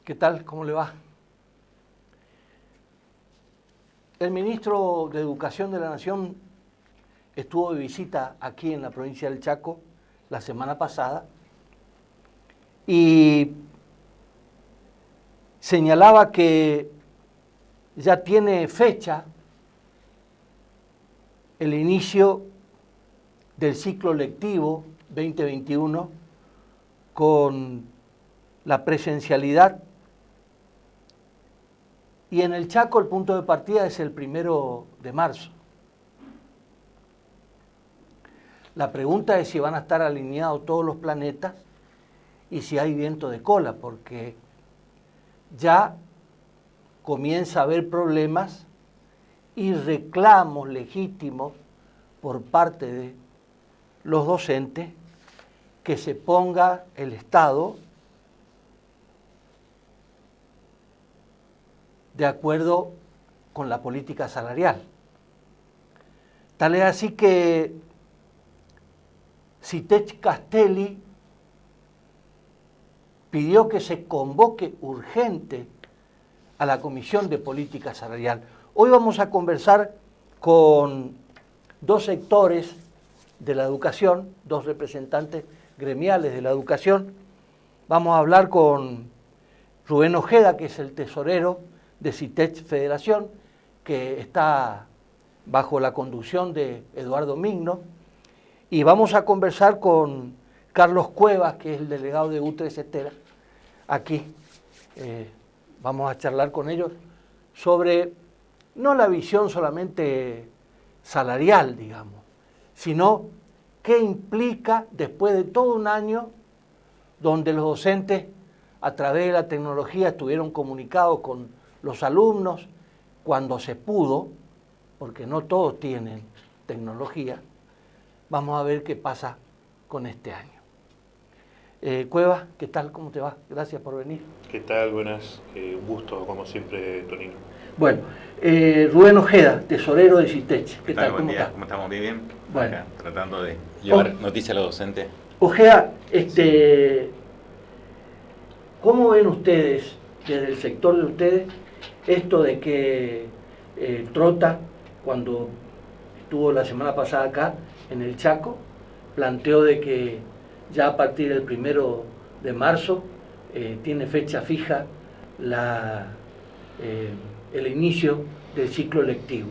¿Qué tal? ¿Cómo le va? El ministro de Educación de la Nación estuvo de visita aquí en la provincia del Chaco la semana pasada y señalaba que ya tiene fecha el inicio del ciclo lectivo 2021 con la presencialidad, y en el Chaco el punto de partida es el 1 de marzo. La pregunta es si van a estar alineados todos los planetas y si hay viento de cola, porque ya comienza a haber problemas y reclamos legítimos por parte de los docentes que se ponga el Estado de acuerdo con la política salarial. Tal es así que Citech Castelli pidió que se convoque urgente a la Comisión de Política Salarial. Hoy vamos a conversar con dos sectores de la educación, dos representantes gremiales de la educación. Vamos a hablar con Rubén Ojeda, que es el tesorero de Citech Federación, que está bajo la conducción de Eduardo Migno, y vamos a conversar con Carlos Cuevas, que es el delegado de U3 Estera, aquí. Vamos a charlar con ellos sobre no la visión solamente salarial, digamos, sino qué implica después de todo un año donde los docentes a través de la tecnología estuvieron comunicados con los alumnos cuando se pudo, porque no todos tienen tecnología. Vamos a ver qué pasa con este año. Cuevas, ¿qué tal? ¿Cómo te va? Gracias por venir. ¿Qué tal? Buenas. Un gusto, como siempre, Tonino. Bueno, Rubén Ojeda, tesorero de Citech. ¿Qué tal? Buen día. ¿Cómo estamos? Bien. Bueno. Acá, tratando de llevar noticias a los docentes. Ojeda, ¿cómo ven ustedes, desde el sector de ustedes, esto de que Trota, cuando estuvo la semana pasada acá en el Chaco, planteó de que ya a partir del 1 de marzo tiene fecha fija el inicio del ciclo lectivo,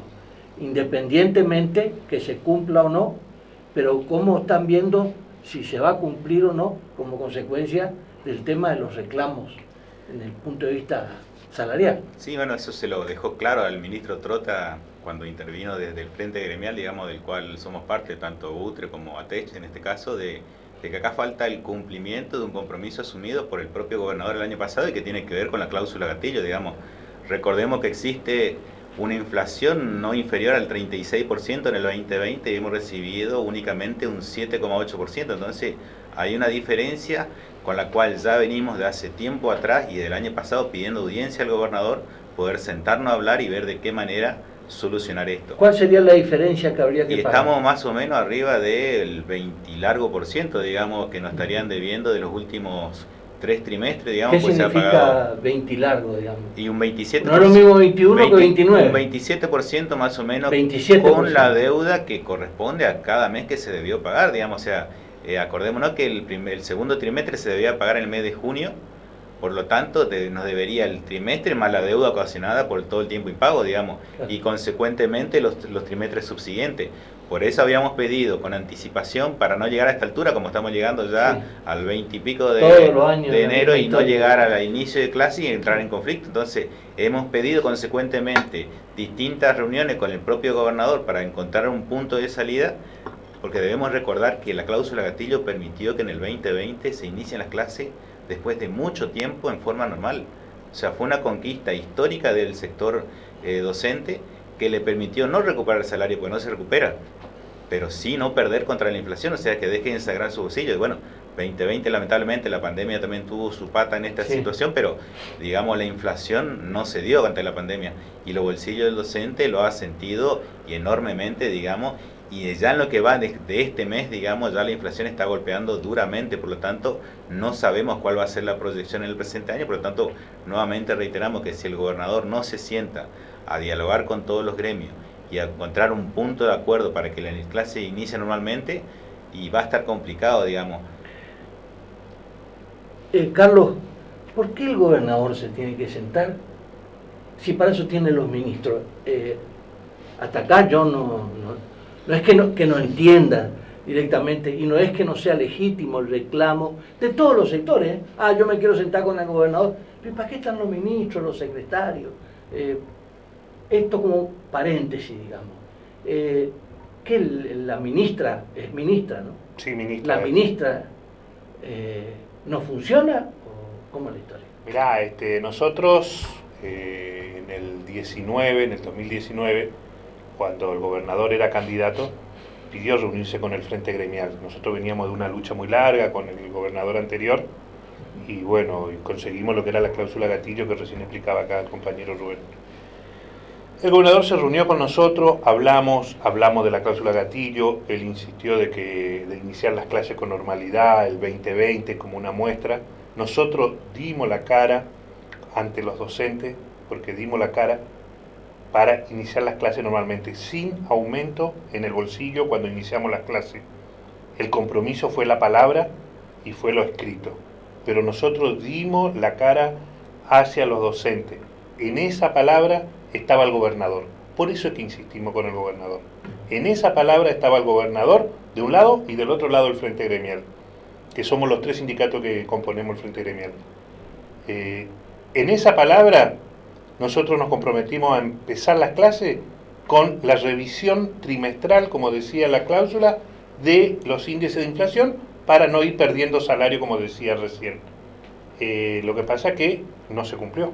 independientemente que se cumpla o no, pero cómo están viendo si se va a cumplir o no como consecuencia del tema de los reclamos en el punto de vista salarial? Sí, bueno, eso se lo dejó claro al ministro Trota cuando intervino desde el frente gremial, digamos, del cual somos parte, tanto UTRE como ATECH en este caso, de que acá falta el cumplimiento de un compromiso asumido por el propio gobernador el año pasado y que tiene que ver con la cláusula gatillo, digamos. Recordemos que existe una inflación no inferior al 36% en el 2020 y hemos recibido únicamente un 7,8%, entonces hay una diferencia con la cual ya venimos de hace tiempo atrás y del año pasado pidiendo audiencia al gobernador, poder sentarnos a hablar y ver de qué manera solucionar esto. ¿Cuál sería la diferencia que habría que pagar? Estamos más o menos arriba del 20 y largo por ciento, digamos, que nos estarían debiendo de los últimos 3 trimestres, digamos. ¿Qué pues significa se ha pagado 20 y largo, digamos? Y un 27%. No es lo mismo 21 que 29. Un 27% más o menos 27%. Con la deuda que corresponde a cada mes que se debió pagar, digamos. O sea, acordémonos que el segundo trimestre se debía pagar en el mes de junio. Por lo tanto, nos debería el trimestre más la deuda ocasionada por todo el tiempo impago, digamos, claro. Y consecuentemente los trimestres subsiguientes. Por eso habíamos pedido con anticipación para no llegar a esta altura, como estamos llegando ya al 20 y pico de enero y no llegar al inicio de clase y entrar en conflicto. Entonces, hemos pedido consecuentemente distintas reuniones con el propio gobernador para encontrar un punto de salida, porque debemos recordar que la cláusula gatillo permitió que en el 2020 se inicien las clases después de mucho tiempo en forma normal. O sea, fue una conquista histórica del sector docente que le permitió no recuperar el salario, porque no se recupera, pero sí no perder contra la inflación, o sea, que deje de ensagrar su bolsillo. Y bueno, 2020 lamentablemente la pandemia también tuvo su pata en esta situación, pero digamos la inflación no se dio ante la pandemia y los bolsillos del docente lo ha sentido y enormemente, digamos, y ya en lo que va de este mes, digamos, ya la inflación está golpeando duramente, por lo tanto, no sabemos cuál va a ser la proyección en el presente año, por lo tanto, nuevamente reiteramos que si el gobernador no se sienta a dialogar con todos los gremios y a encontrar un punto de acuerdo para que la clase inicie normalmente, y va a estar complicado, digamos. Carlos, ¿por qué el gobernador se tiene que sentar si para eso tiene los ministros? Hasta acá yo no es que no entienda directamente, y no es que no sea legítimo el reclamo de todos los sectores. Yo me quiero sentar con el gobernador. ¿Pero para qué están los ministros, los secretarios? Esto como paréntesis, digamos. Que la ministra, es ministra, ¿no? Sí, ministra. La ministra no funciona, ¿o cómo es la historia? Mirá, nosotros en el 2019, cuando el gobernador era candidato, pidió reunirse con el Frente Gremial. Nosotros veníamos de una lucha muy larga con el gobernador anterior y bueno, conseguimos lo que era la cláusula gatillo que recién explicaba acá el compañero Rubén. El gobernador se reunió con nosotros, hablamos de la cláusula gatillo, él insistió de iniciar las clases con normalidad, el 2020 como una muestra. Nosotros dimos la cara ante los docentes, porque dimos la cara para iniciar las clases normalmente, sin aumento en el bolsillo cuando iniciamos las clases. El compromiso fue la palabra y fue lo escrito, pero nosotros dimos la cara hacia los docentes. En esa palabra estaba el gobernador, por eso es que insistimos con el gobernador. En esa palabra estaba el gobernador de un lado y del otro lado el Frente Gremial, que somos los tres sindicatos que componemos el Frente Gremial. En esa palabra nosotros nos comprometimos a empezar las clases con la revisión trimestral, como decía la cláusula, de los índices de inflación para no ir perdiendo salario, como decía recién. Lo que pasa es que no se cumplió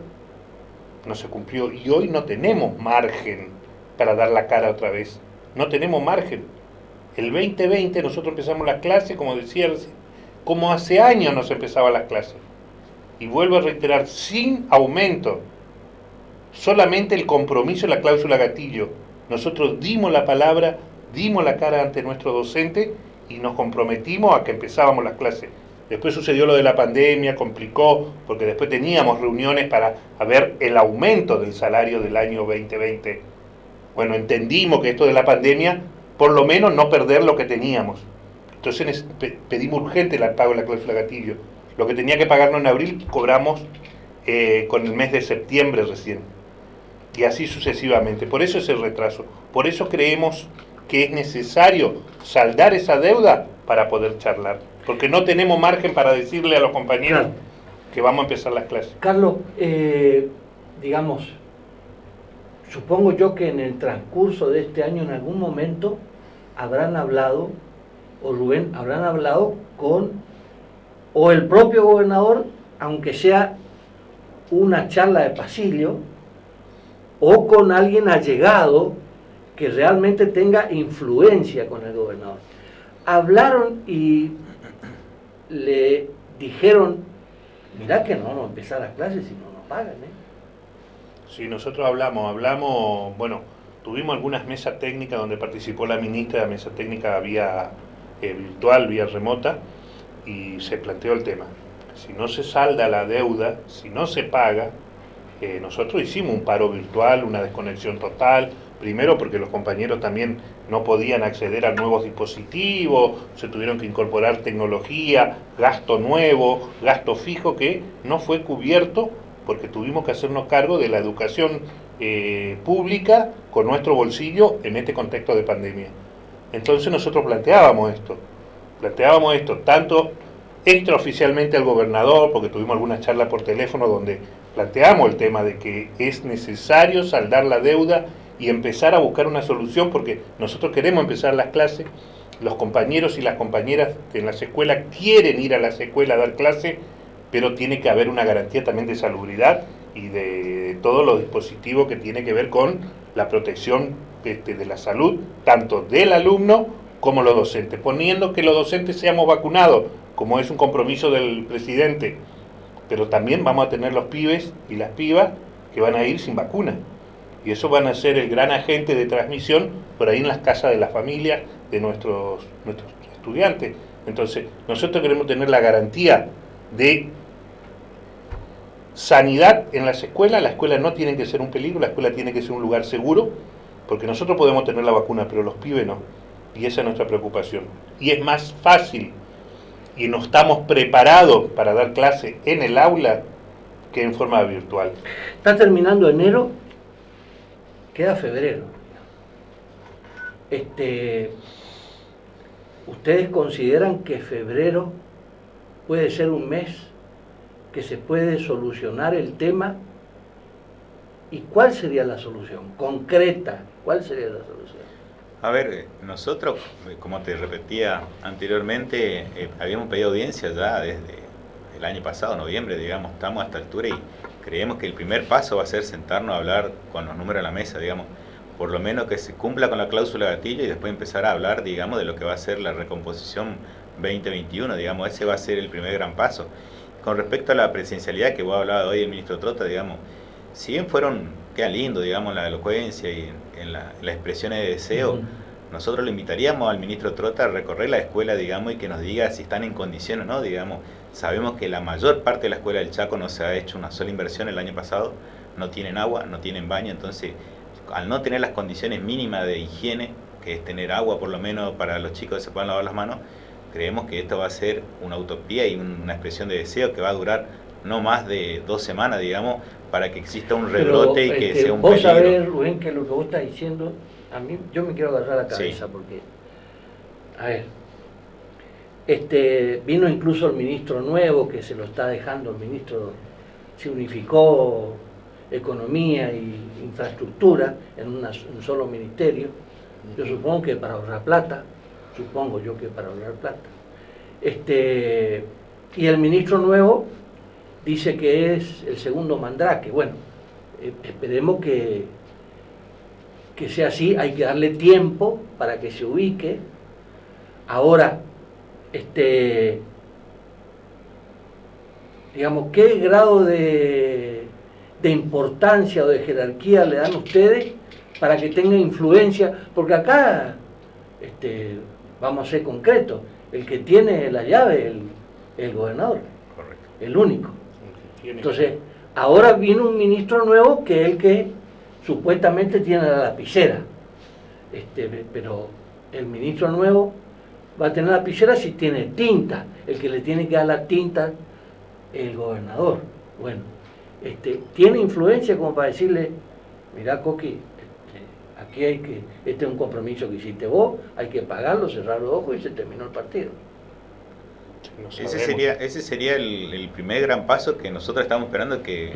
y hoy no tenemos margen para dar la cara otra vez, no tenemos margen. El 2020 nosotros empezamos las clases, como decía recién, como hace años nos empezaban las clases, y vuelvo a reiterar, sin aumento, solamente el compromiso de la cláusula gatillo. Nosotros dimos la palabra, dimos la cara ante nuestro docente y nos comprometimos a que empezábamos las clases. Después sucedió lo de la pandemia, complicó, porque después teníamos reuniones para ver el aumento del salario del año 2020. Bueno, entendimos que esto de la pandemia, por lo menos no perder lo que teníamos. Entonces pedimos urgente el pago de la cláusula gatillo. Lo que tenía que pagarnos en abril, cobramos con el mes de septiembre recién. Y así sucesivamente. Por eso es el retraso. Por eso creemos que es necesario saldar esa deuda para poder charlar. Porque no tenemos margen para decirle a los compañeros que vamos a empezar las clases. Carlos, digamos, supongo yo que en el transcurso de este año en algún momento habrán hablado, o Rubén, habrán hablado con, o el propio gobernador, aunque sea una charla de pasillo, o con alguien allegado que realmente tenga influencia con el gobernador. Hablaron y le dijeron, mirá que no vamos a empezar las clases si no nos pagan, Sí, nosotros hablamos, bueno, tuvimos algunas mesas técnicas donde participó la ministra, la mesa técnica vía virtual, vía remota, y se planteó el tema. Si no se salda la deuda, si no se paga, nosotros hicimos un paro virtual, una desconexión total, primero porque los compañeros también no podían acceder a nuevos dispositivos, se tuvieron que incorporar tecnología, gasto nuevo, gasto fijo que no fue cubierto porque tuvimos que hacernos cargo de la educación pública con nuestro bolsillo en este contexto de pandemia. Entonces nosotros planteábamos esto tanto extraoficialmente al gobernador, porque tuvimos algunas charlas por teléfono donde planteamos el tema de que es necesario saldar la deuda y empezar a buscar una solución, porque nosotros queremos empezar las clases, los compañeros y las compañeras en las escuelas quieren ir a las escuelas a dar clases, pero tiene que haber una garantía también de salubridad y de todos los dispositivos que tiene que ver con la protección de la salud, tanto del alumno como los docentes, poniendo que los docentes seamos vacunados, como es un compromiso del presidente, pero también vamos a tener los pibes y las pibas que van a ir sin vacuna. Y eso van a ser el gran agente de transmisión por ahí en las casas de las familias de nuestros estudiantes. Entonces, nosotros queremos tener la garantía de sanidad en las escuelas. Las escuelas no tienen que ser un peligro, la escuela tiene que ser un lugar seguro, porque nosotros podemos tener la vacuna, pero los pibes no. Y esa es nuestra preocupación. Y es más fácil, y no estamos preparados para dar clase en el aula que en forma virtual. Está terminando enero, queda febrero. ¿Ustedes consideran que febrero puede ser un mes que se puede solucionar el tema? ¿Y cuál sería la solución concreta? ¿Cuál sería la solución? A ver, nosotros, como te repetía anteriormente, habíamos pedido audiencia ya desde el año pasado, noviembre, digamos, estamos a esta altura y creemos que el primer paso va a ser sentarnos a hablar con los números a la mesa, digamos, por lo menos que se cumpla con la cláusula gatillo y después empezar a hablar, digamos, de lo que va a ser la recomposición 2021, digamos, ese va a ser el primer gran paso. Con respecto a la presidencialidad que vos hablabas hoy el ministro Trota, digamos, si bien queda lindo, digamos, la elocuencia y en las expresiones de deseo, nosotros le invitaríamos al ministro Trota a recorrer la escuela, digamos, y que nos diga si están en condiciones o no, digamos. Sabemos que la mayor parte de la escuela del Chaco no se ha hecho una sola inversión el año pasado, no tienen agua, no tienen baño, entonces, al no tener las condiciones mínimas de higiene, que es tener agua por lo menos para los chicos que se puedan lavar las manos, creemos que esto va a ser una utopía y una expresión de deseo que va a durar no más de 2 semanas, digamos, para que exista un rebrote y que sea un vos peligro. sabés, Rubén, que lo que vos estás diciendo, a mí, yo me quiero agarrar la cabeza, Sí. porque, a ver, vino incluso el ministro nuevo, que se lo está dejando, el ministro se unificó Economía y Infraestructura en un solo ministerio. Yo supongo que para ahorrar plata, y el ministro nuevo dice que es el segundo Mandrake. Bueno, esperemos que sea así, hay que darle tiempo para que se ubique. Ahora, digamos, ¿qué grado de importancia o de jerarquía le dan ustedes para que tenga influencia? Porque acá, vamos a ser concretos, el que tiene la llave es el gobernador. Correcto. El único. Entonces, ahora vino un ministro nuevo que es el que supuestamente tiene la lapicera. Pero el ministro nuevo va a tener la lapicera si tiene tinta. El que le tiene que dar la tinta es el gobernador. Bueno, tiene influencia como para decirle, mirá, Coqui, aquí hay que, este es un compromiso que hiciste vos, hay que pagarlo, cerrar los ojos y se terminó el partido. Ese sería el primer gran paso que nosotros estamos esperando que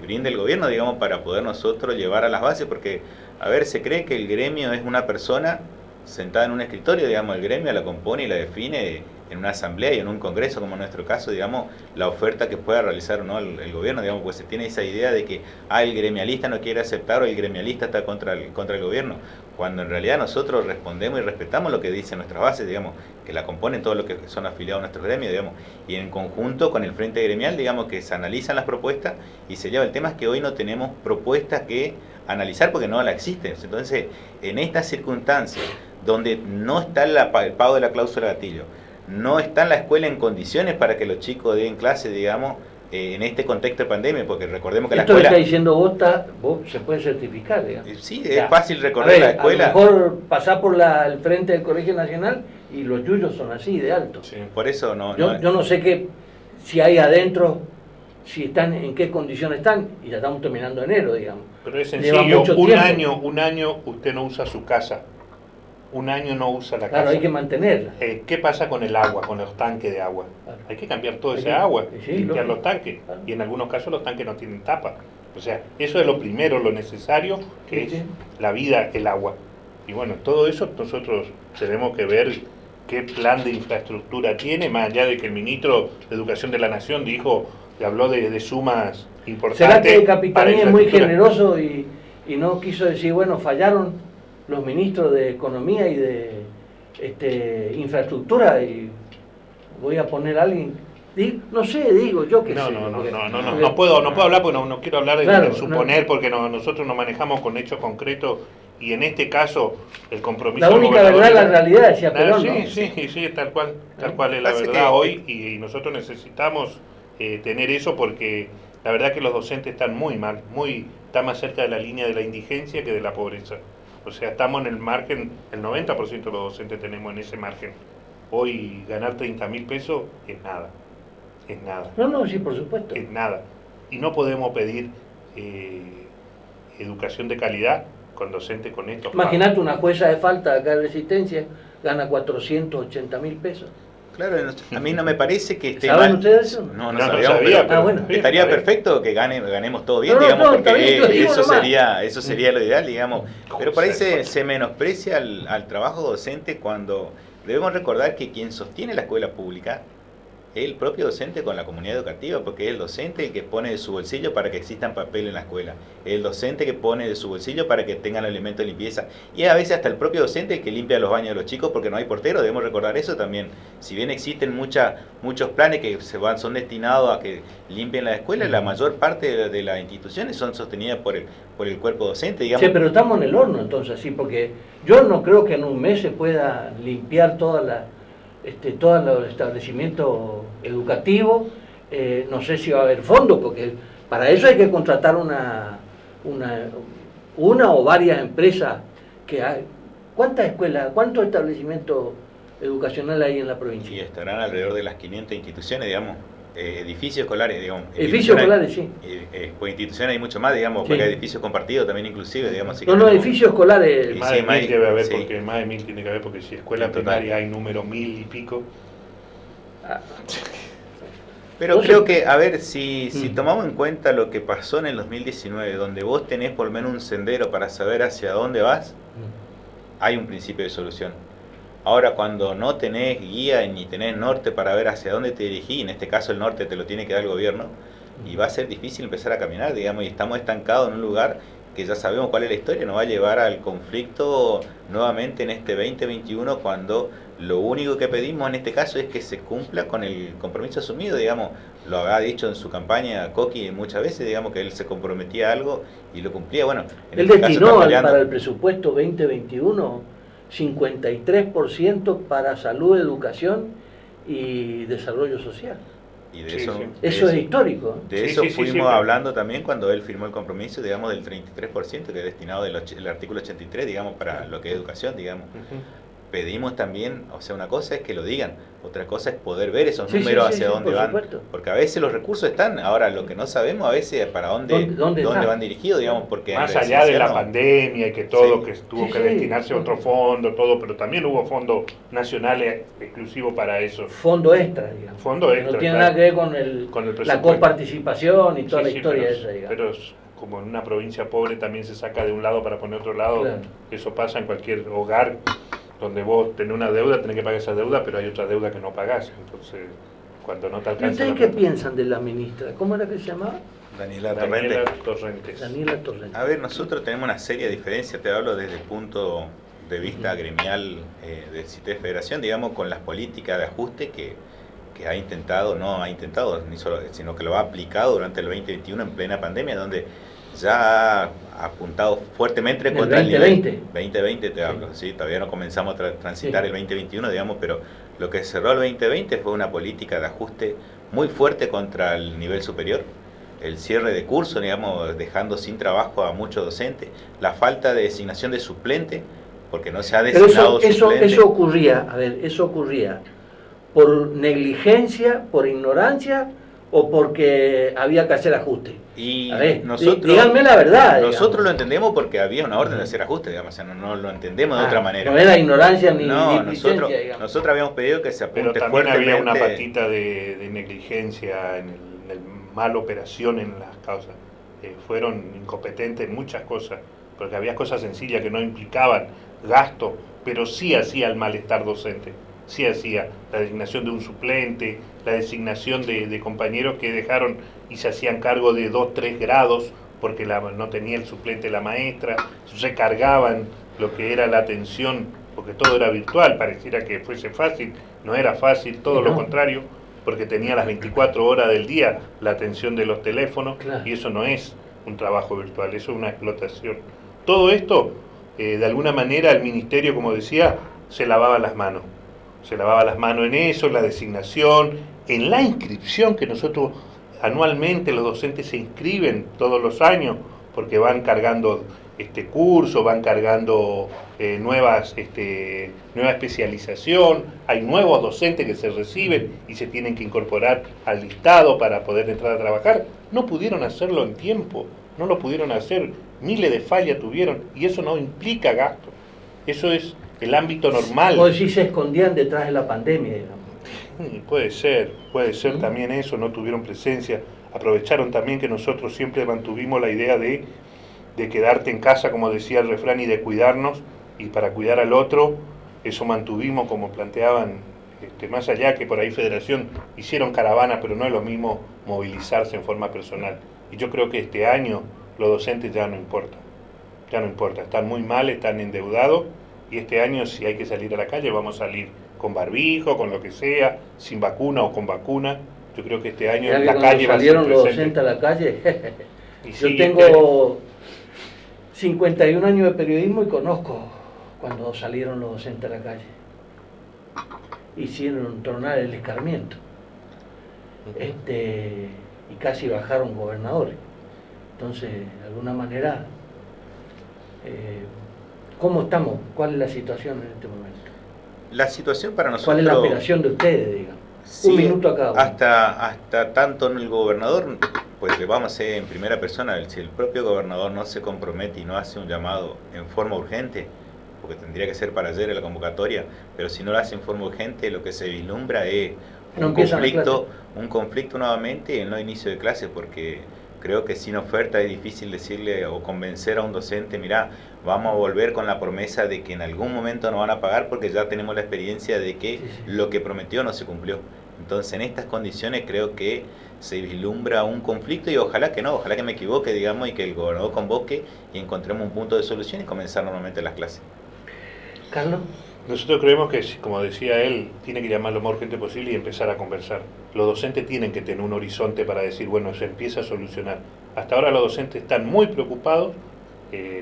brinde el gobierno, digamos, para poder nosotros llevar a las bases, porque, a ver, se cree que el gremio es una persona sentada en un escritorio, digamos, el gremio la compone y la define en una asamblea y en un congreso, como en nuestro caso, digamos, la oferta que pueda realizar o no el gobierno, digamos, pues se tiene esa idea de que el gremialista no quiere aceptar o el gremialista está contra el gobierno, cuando en realidad nosotros respondemos y respetamos lo que dicen nuestras bases, digamos, que la componen todos los que son afiliados a nuestros gremios, digamos, y en conjunto con el Frente Gremial, digamos, que se analizan las propuestas y se lleva. El tema es que hoy no tenemos propuestas que analizar porque no la existen. Entonces, en estas circunstancias donde no está el pago de la cláusula gatillo, no está en la escuela en condiciones para que los chicos den clase, digamos, en este contexto de pandemia, porque recordemos que la escuela... Esto que está diciendo vos se puede certificar, digamos. Sí, es fácil recorrer la escuela. A lo mejor pasar por el frente del Colegio Nacional y los yuyos son así, de alto. Sí, por eso Yo no sé si hay adentro, si están, en qué condiciones están, y ya estamos terminando enero, digamos. Pero es sencillo, un año usted no usa su casa. Un año no usa la casa. Claro, hay que mantenerla. ¿Qué pasa con el agua, con los tanques de agua? Claro. Hay que cambiar todo ese agua, sí, limpiar lógico. los tanques. Claro. Y en algunos casos los tanques no tienen tapa. O sea, eso es lo primero, lo necesario, que es la vida, el agua. Y bueno, todo eso nosotros tenemos que ver qué plan de infraestructura tiene, más allá de que el ministro de Educación de la Nación habló de sumas importantes. ¿Será que el Capitanía es muy infraestructura? generoso y no quiso decir, bueno, fallaron los ministros de Economía y de Infraestructura y voy a poner a alguien? No sé, digo, yo qué sé. No puedo hablar porque no quiero hablar de suponer, porque nosotros nos manejamos con hechos concretos y en este caso el compromiso la única verdad es la realidad, decía Perón, ¿no? Sí, tal cual es la verdad hoy y nosotros necesitamos tener eso porque la verdad que los docentes están muy mal, están más cerca de la línea de la indigencia que de la pobreza. O sea, estamos en el margen, el 90% de los docentes tenemos en ese margen. Hoy ganar 30.000 pesos es nada. Es nada. No, sí, por supuesto. Es nada. Y no podemos pedir educación de calidad con docentes con estos. Imagínate una jueza de falta acá de Resistencia, gana 480.000 pesos. Claro, a mí no me parece que esté ¿Saben mal. ustedes eso? No sabía, pero bueno. estaría perfecto que ganemos todo bien, No, digamos, está bien, porque digo eso sería lo ideal, digamos. Pero por ahí se menosprecia al trabajo docente cuando debemos recordar que quien sostiene la escuela pública es el propio docente con la comunidad educativa, porque es el docente el que pone de su bolsillo para que existan papel en la escuela, es el docente que pone de su bolsillo para que tengan elementos de limpieza, y a veces hasta el propio docente el que limpia los baños de los chicos porque no hay portero. Debemos recordar eso también. Si bien existen muchos planes que son destinados a que limpien la escuela, la mayor parte de las instituciones son sostenidas por el cuerpo docente, digamos. Sí, pero estamos en el horno entonces, sí, porque yo no creo que en un mes se pueda limpiar todos los establecimientos educativos. No sé si va a haber fondos, porque para eso hay que contratar una o varias empresas que hay. ¿Cuántas escuelas, cuántos establecimientos educacionales hay en la provincia? Y estarán alrededor de las 500 instituciones, digamos. Edificios escolares, digamos. Edificios escolares, sí. Pues instituciones hay mucho más, digamos, porque hay edificios compartidos también inclusive, digamos. Edificios escolares. Más de 1000 debe haber, porque más de 1000 tiene que haber, porque si escuela primaria hay número 1000 y pico. Pero creo que, a ver, si tomamos en cuenta lo que pasó en el 2019, donde vos tenés por lo menos un sendero para saber hacia dónde vas, hay un principio de solución. Ahora, cuando no tenés guía ni tenés norte para ver hacia dónde te dirigís, en este caso el norte te lo tiene que dar el gobierno, y va a ser difícil empezar a caminar, digamos, y estamos estancados en un lugar que ya sabemos cuál es la historia, nos va a llevar al conflicto nuevamente en este 2021, cuando lo único que pedimos en este caso es que se cumpla con el compromiso asumido, digamos. Lo ha dicho en su campaña Coqui muchas veces, digamos, que él se comprometía a algo y lo cumplía. Bueno, en él este destinó caso para el presupuesto 2021 53% para salud, educación y desarrollo social. Y de eso es histórico. De eso fuimos hablando también cuando él firmó el compromiso, digamos, del 33% que es destinado del artículo 83, digamos, para lo que es educación, digamos. Pedimos también, o sea, una cosa es que lo digan, otra cosa es poder ver esos números hacia dónde van, porque a veces los recursos están, ahora lo que no sabemos a veces es para dónde van dirigidos, digamos, porque más allá de la pandemia y que todo, que tuvo que destinarse a otro fondo, todo, pero también hubo fondos nacionales exclusivos para eso. Fondo extra, digamos. Fondo extra. No tiene nada que ver con la coparticipación y toda la historia esa, digamos. Pero como en una provincia pobre también se saca de un lado para poner otro lado, eso pasa en cualquier hogar. Donde vos tenés una deuda, tenés que pagar esa deuda, pero hay otra deuda que no pagás. Entonces, cuando no te alcanza... ¿Y ustedes qué piensan de la ministra? ¿Cómo era que se llamaba? Daniela Torrentes. A ver, nosotros tenemos una seria diferencia, te hablo desde el punto de vista gremial del CITES Federación, digamos, con las políticas de ajuste que ha intentado, sino que lo ha aplicado durante el 2021 en plena pandemia, donde ya ha apuntado fuertemente contra el nivel 2020 te hablo, sí, todavía no comenzamos a transitar el 2021, digamos, pero lo que cerró el 2020 fue una política de ajuste muy fuerte contra el nivel superior, el cierre de cursos, digamos, dejando sin trabajo a muchos docentes, la falta de designación de suplente, porque no se ha designado suplente. Eso ocurría por negligencia, por ignorancia, o porque había que hacer ajuste. Y díganme la verdad. Nosotros lo entendemos porque había una orden de hacer ajuste, digamos, o sea, no lo entendemos de otra manera. No era ignorancia ni negligencia, nosotros habíamos pedido que se apunte pero también había una patita de negligencia en el mala operación en las causas. Fueron incompetentes en muchas cosas, porque había cosas sencillas que no implicaban gasto, pero sí hacía el malestar docente. Sí hacía la designación de un suplente, la designación de compañeros que dejaron y se hacían cargo de 2, 3 grados porque no tenía el suplente la maestra, recargaban lo que era la atención porque todo era virtual, pareciera que fuese fácil, no era fácil, todo lo contrario, porque tenía las 24 horas del día la atención de los teléfonos, Claro. y eso no es un trabajo virtual, eso es una explotación. Todo esto, de alguna manera, el ministerio, como decía, se lavaba las manos. Se lavaba las manos en eso, en la designación, en la inscripción, que nosotros anualmente los docentes se inscriben todos los años, porque van cargando cursos, van cargando nueva especialización, hay nuevos docentes que se reciben y se tienen que incorporar al listado para poder entrar a trabajar. No pudieron hacerlo en tiempo, no lo pudieron hacer, miles de fallas tuvieron, y eso no implica gasto, eso es el ámbito normal. O si se escondían detrás de la pandemia, digamos. Puede ser también eso, no tuvieron presencia, aprovecharon también que nosotros siempre mantuvimos la idea de quedarte en casa, como decía el refrán, y de cuidarnos, y para cuidar al otro, eso mantuvimos como planteaban, más allá que por ahí Federación hicieron caravana, pero no es lo mismo movilizarse en forma personal. Y yo creo que este año los docentes ya no importa, están muy mal, están endeudados, y este año si hay que salir a la calle vamos a salir con barbijo, con lo que sea, sin vacuna o con vacuna. Yo creo que este año Ya que la calle va a ser salieron los presente. docentes a la calle, Y yo sí, tengo 51 años de periodismo y conozco cuando salieron los docentes a la calle. Hicieron tronar el escarmiento. Y casi bajaron gobernadores. Entonces, de alguna manera, ¿cómo estamos? ¿Cuál es la situación en este momento? La situación para nosotros... ¿Cuál es la operación de ustedes, digamos? Sí, un minuto a cada uno. Hasta tanto el gobernador, pues le vamos a hacer en primera persona, si el propio gobernador no se compromete y no hace un llamado en forma urgente, porque tendría que ser para ayer la convocatoria, pero si no lo hace en forma urgente, lo que se vislumbra es un conflicto nuevamente en no inicio de clase, porque creo que sin oferta es difícil decirle o convencer a un docente, mirá, vamos a volver con la promesa de que en algún momento nos van a pagar, porque ya tenemos la experiencia de que lo que prometió no se cumplió. Entonces, en estas condiciones creo que se vislumbra un conflicto, y ojalá que no, ojalá que me equivoque, digamos, y que el gobernador convoque y encontremos un punto de solución y comenzar normalmente las clases. Carlos. Nosotros creemos que, como decía él, tiene que llamar lo más urgente posible y empezar a conversar. Los docentes tienen que tener un horizonte para decir, bueno, se empieza a solucionar. Hasta ahora los docentes están muy preocupados,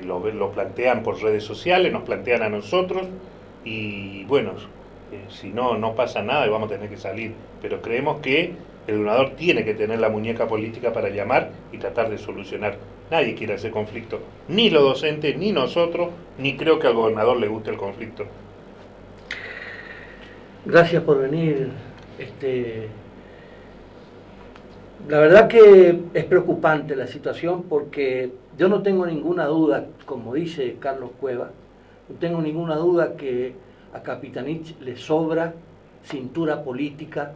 lo plantean por redes sociales, nos plantean a nosotros, y bueno, si no pasa nada y vamos a tener que salir. Pero creemos que el gobernador tiene que tener la muñeca política para llamar y tratar de solucionar. Nadie quiere hacer conflicto, ni los docentes, ni nosotros, ni creo que al gobernador le guste el conflicto. Gracias por venir. La verdad que es preocupante la situación, porque yo no tengo ninguna duda, como dice Carlos Cueva, no tengo ninguna duda que a Capitanich le sobra cintura política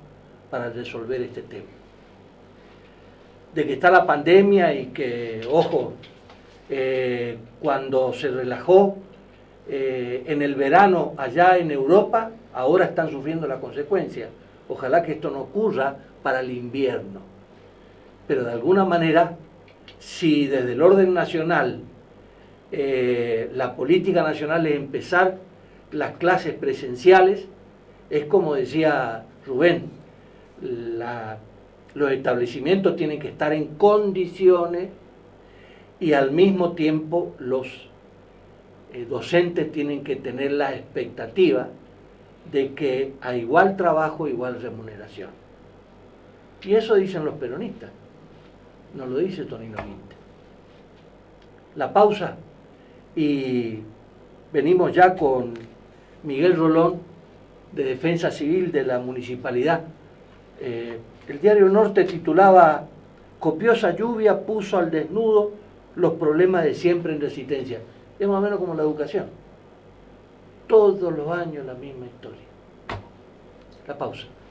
para resolver este tema. De que está la pandemia y que, ojo, cuando se relajó en el verano allá en Europa, ahora están sufriendo la consecuencia. Ojalá que esto no ocurra para el invierno. Pero de alguna manera, si desde el orden nacional, la política nacional es empezar las clases presenciales, es como decía Rubén, los establecimientos tienen que estar en condiciones, y al mismo tiempo los docentes tienen que tener la expectativa de que a igual trabajo, igual remuneración. Y eso dicen los peronistas, no lo dice Tonino Guinte. La pausa, y venimos ya con Miguel Rolón, de Defensa Civil de la Municipalidad. El diario Norte titulaba: copiosa lluvia puso al desnudo los problemas de siempre en Resistencia. Es más o menos como la educación. Todos los años la misma historia. La pausa.